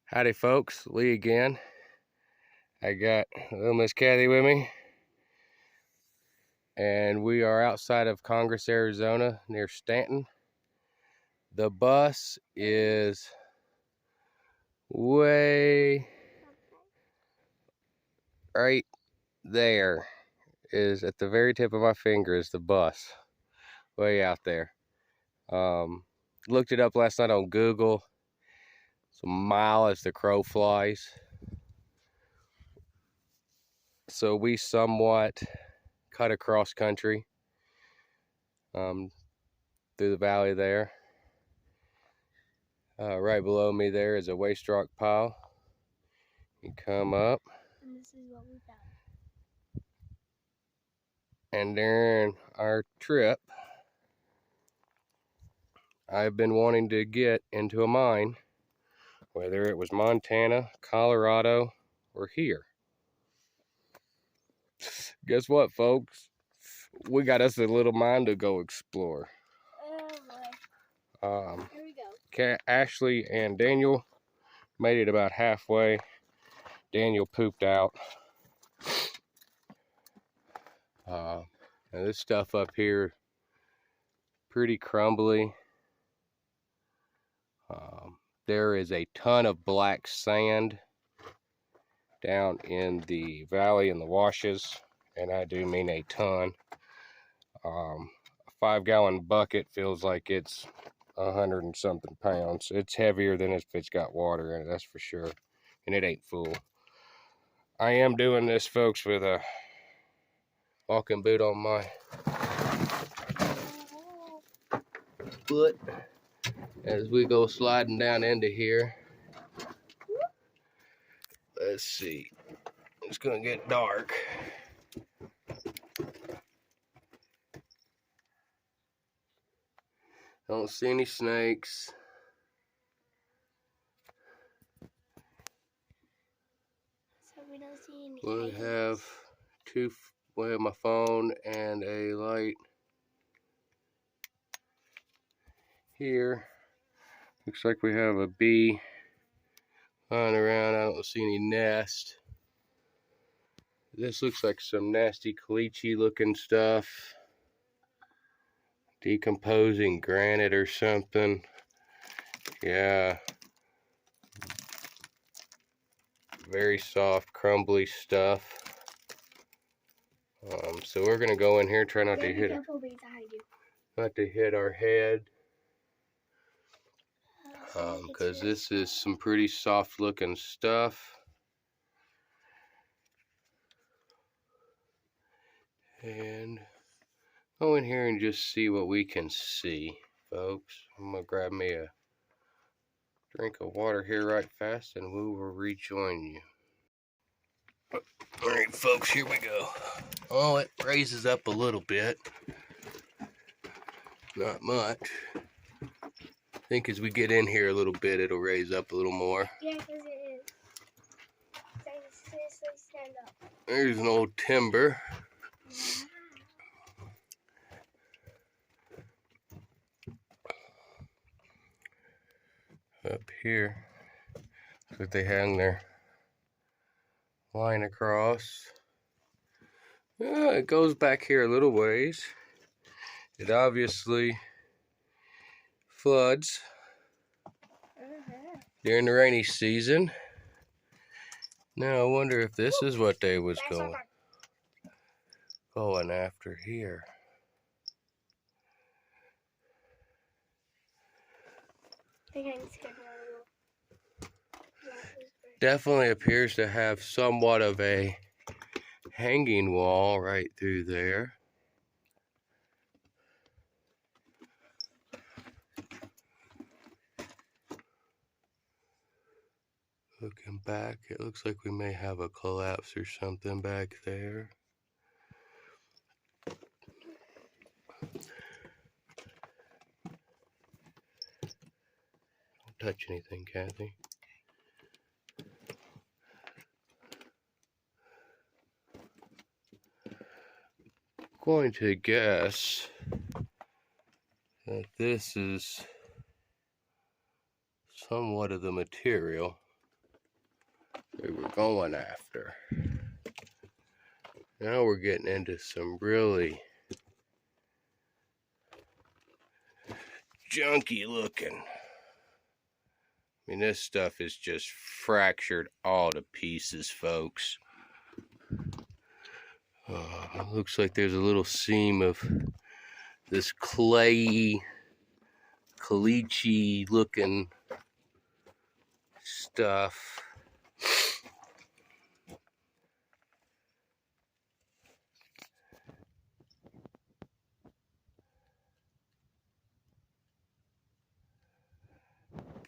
Howdy folks, Lee again. I got little Miss Kathy with me, and we are outside of Congress, Arizona, near Stanton. The bus is way right there, is at the very tip of my finger is the bus, way out there. Looked it up last night on Google. It's a mile as the crow flies. So we somewhat cut across country through the valley there. Right below me there is a waste rock pile. You come up. And this is what we found. And during our trip, I've been wanting to get into a mine, whether it was Montana, Colorado, or here. Guess what, folks? We got us a little mine to go explore. Oh boy. Here we go. Ashley and Daniel made it about halfway. Daniel pooped out. And this stuff up here, pretty crumbly. There is a ton of black sand down in the valley in the washes, and I do mean a ton. A 5-gallon bucket feels like it's 100 and something pounds. It's heavier than if it's got water in it, that's for sure, and it ain't full. I am doing this, folks, with a walking boot on my foot as we go sliding down into here. Let's see, it's gonna get dark. Don't see any snakes. So we don't see any. We have my phone and a light here. Looks like we have a bee flying around. I don't see any nest. This looks like some nasty caliche looking stuff. Decomposing granite or something. Yeah. Very soft, crumbly stuff. So we're gonna go in here, try not to hit our head. Because this is some pretty soft looking stuff. And go in here and just see what we can see, folks. I'm gonna grab me a drink of water here right fast, and we will rejoin you. All right, folks, here we go. Oh, it raises up a little bit. Not much. I think as we get in here a little bit, it'll raise up a little more. Yeah, because it is. Seriously, stand up. There's an old timber. Up here, looks like they hang their line across. It goes back here a little ways. It obviously floods during the rainy season. Now I wonder if this is what they was going after here. Definitely appears to have somewhat of a hanging wall right through there. Looking back, it looks like we may have a collapse or something back there. Don't touch anything, Kathy. Going to guess that this is somewhat of the material. we were going after. Now we're getting into some really junky looking. I mean, this stuff is just fractured all to pieces, folks. Looks like there's a little seam of this clayey, caliche looking stuff.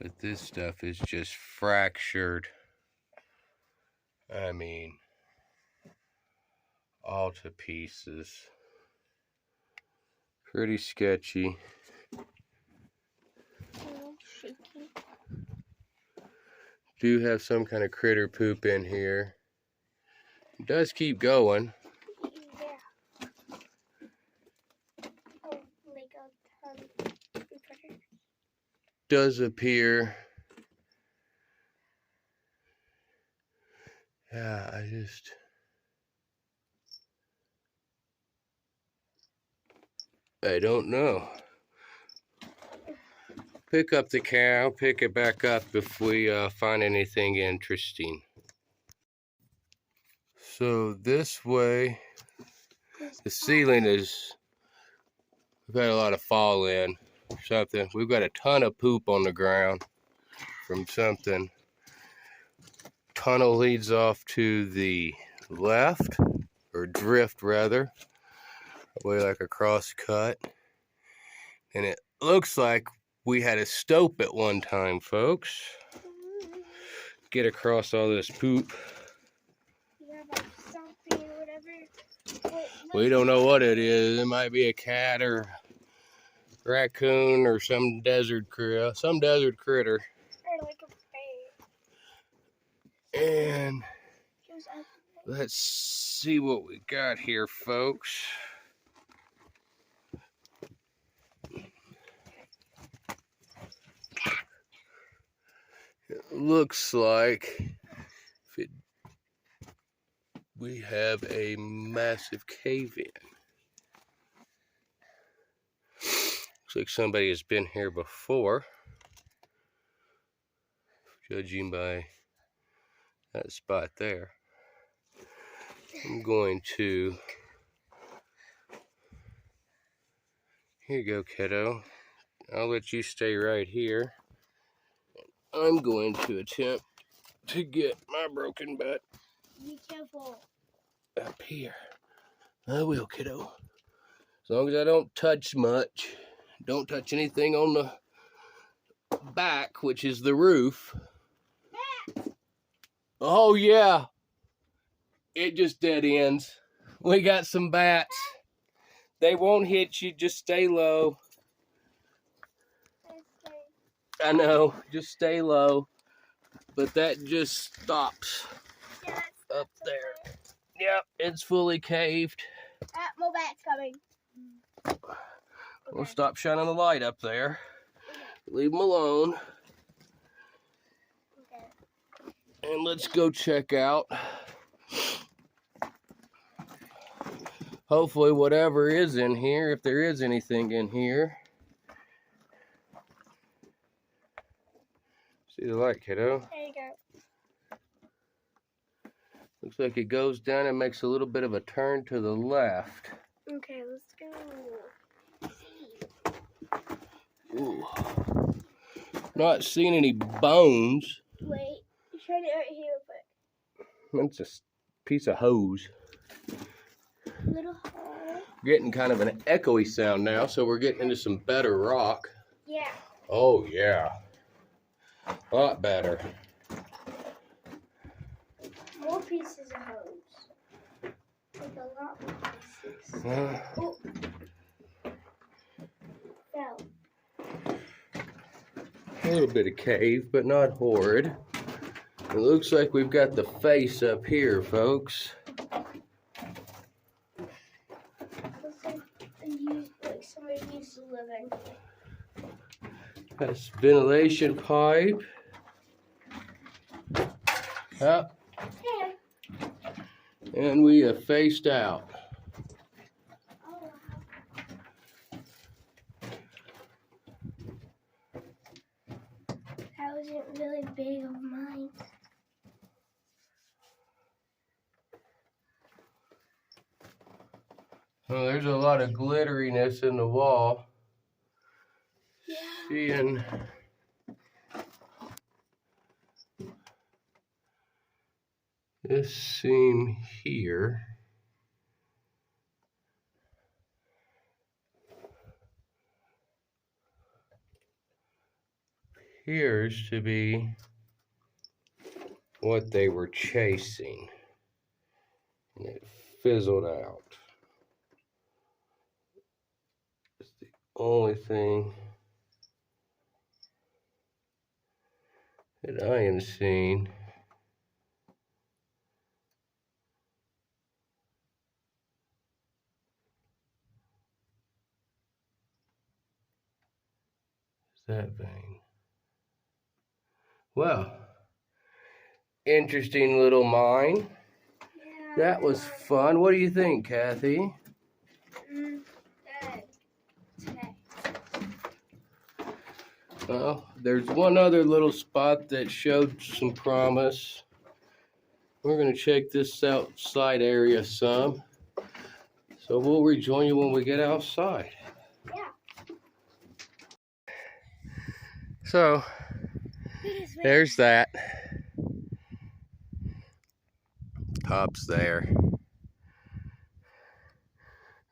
But this stuff is just fractured. I mean, all to pieces. Pretty sketchy. Shaky. Do have some kind of critter poop in here. It does keep going. Yeah. Oh, like a critter. Does appear. Yeah, I don't know. Pick up the cow, pick it back up if we find anything interesting. So this way, the ceiling is, we've had a lot of fall in or something. We've got a ton of poop on the ground from something. Tunnel leads off to the left, or drift rather, way like a cross cut. And it looks like we had a stope at one time, folks. Get across all this poop. We don't know what it is. It might be a cat or raccoon or some desert critter. Or like a bear. And let's see what we got here, folks. It looks like we have a massive cave-in. Looks like somebody has been here before, judging by that spot there. I'm going to, here you go, kiddo. I'll let you stay right here. I'm going to attempt to get my broken butt. Be careful. Up here. I will, kiddo. As long as I don't touch much. Don't touch anything on the back, which is the roof. Oh, yeah. It just dead ends. We got some bats. They won't hit you. Just stay low. I know. Just stay low. But that just stops up there. Yep, it's fully caved. More bats coming. We'll stop shining the light up there. Leave them alone. And let's go check out. Hopefully whatever is in here, if there is anything in here. See the light, kiddo? There you go. Looks like it goes down and makes a little bit of a turn to the left. Okay, let's go. Ooh. Not seeing any bones. Wait, turn it right here real quick. That's a piece of hose. Little hole. Getting kind of an echoey sound now, so we're getting into some better rock. Yeah. Oh, yeah. A lot better. More pieces of hose. Like a lot more pieces. Oh. Fell. A little bit of cave, but not horrid. It looks like we've got the face up here, folks. Looks like somebody used to live in. That's ventilation pipe. Yep, Here. And we have faced out. Oh, wow. That wasn't really big of mine. Well, there's a lot of glitteriness in the wall. Yeah. Seeing this seam here. Appears to be what they were chasing. And it fizzled out. It's the only thing that I am seeing. Is that vein. Well, interesting little mine. Yeah. That was fun. What do you think, Kathy? Good. Okay. Well, there's one other little spot that showed some promise. We're going to check this outside area some. So we'll rejoin you when we get outside. Yeah. So there's that. Top's there.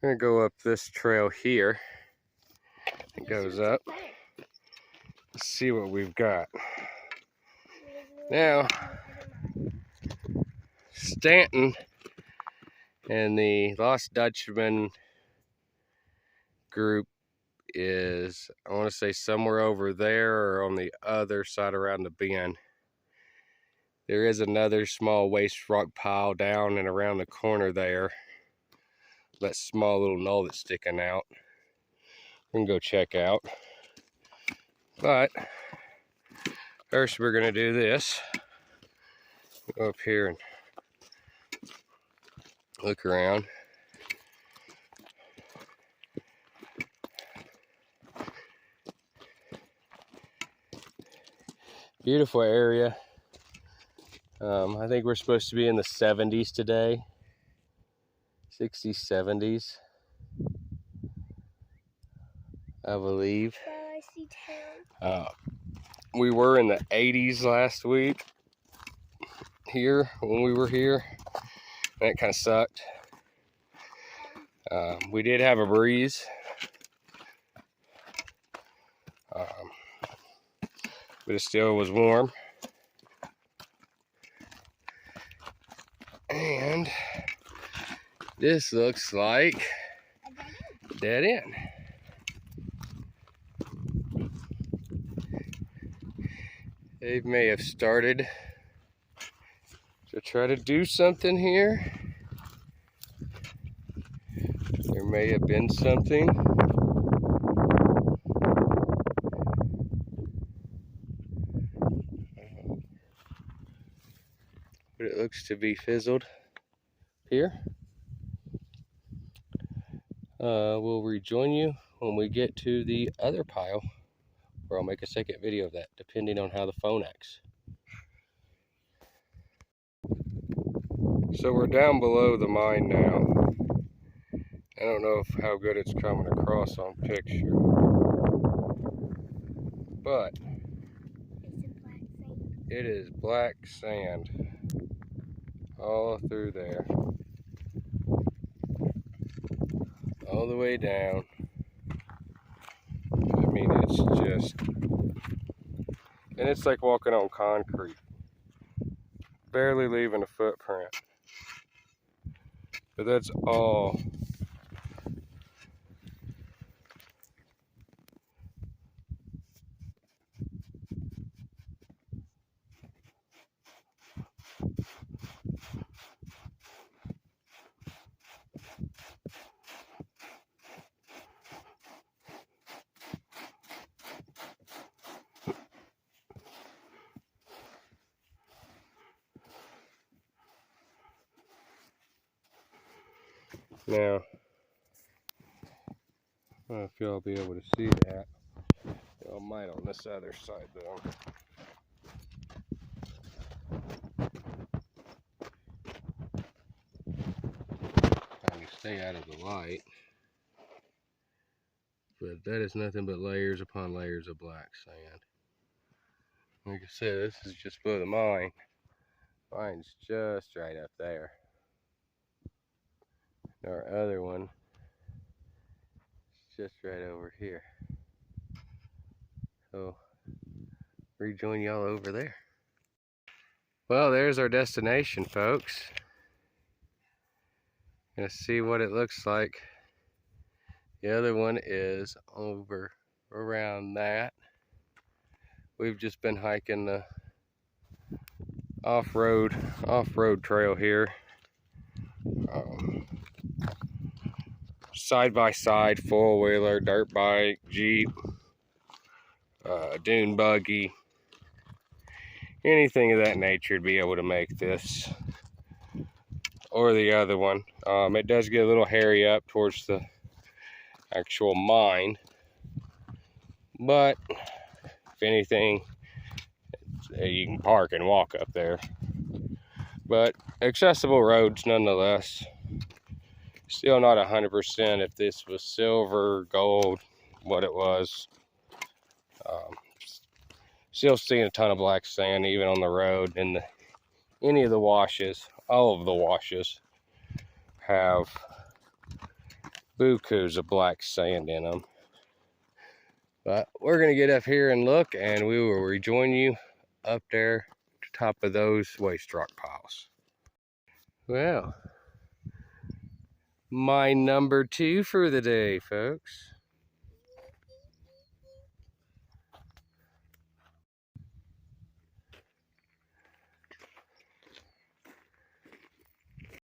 We're going to go up this trail here. It goes up. Let's see what we've got. Now, Stanton and the Lost Dutchman group is, I want to say, somewhere over there or on the other side around the bend. There is another small waste rock pile down and around the corner there. That small little knoll that's sticking out. We can go check out. But first we're going to do this. Go up here and look around. Beautiful area. I think we're supposed to be in the 70s today. 60s, 70s. I believe. I see town. We were in the 80s last week here when we were here. That kind of sucked. We did have a breeze. But it still was warm. And this looks like dead end. They may have started to try to do something here. There may have been something. But it looks to be fizzled here. We'll rejoin you when we get to the other pile, or I'll make a second video of that, depending on how the phone acts. So we're down below the mine now. I don't know how good it's coming across on picture, but it is black sand all through there, all the way down. I mean, it's just, and it's like walking on concrete, barely leaving a footprint. But that's all. Now, I don't know if y'all be able to see that. Y'all might on this other side though. Trying to stay out of the light. But that is nothing but layers upon layers of black sand. Like I said, this is just below the mine. Mine's just right up there. Our other one is just right over here. So, rejoin y'all over there. Well, there's our destination, folks. Gonna see what it looks like. The other one is over around that. We've just been hiking the off-road trail here. Side by side, four-wheeler, dirt bike, Jeep, dune buggy, anything of that nature to be able to make this or the other one. It does get a little hairy up towards the actual mine, but if anything, you can park and walk up there. But accessible roads nonetheless. Still not 100% if this was silver, gold, what it was. Still seeing a ton of black sand even on the road, and any of the washes, all of the washes have bukus of black sand in them. But we're gonna get up here and look, and we will rejoin you up there to the top of those waste rock piles. Well, my number 2 for the day, folks.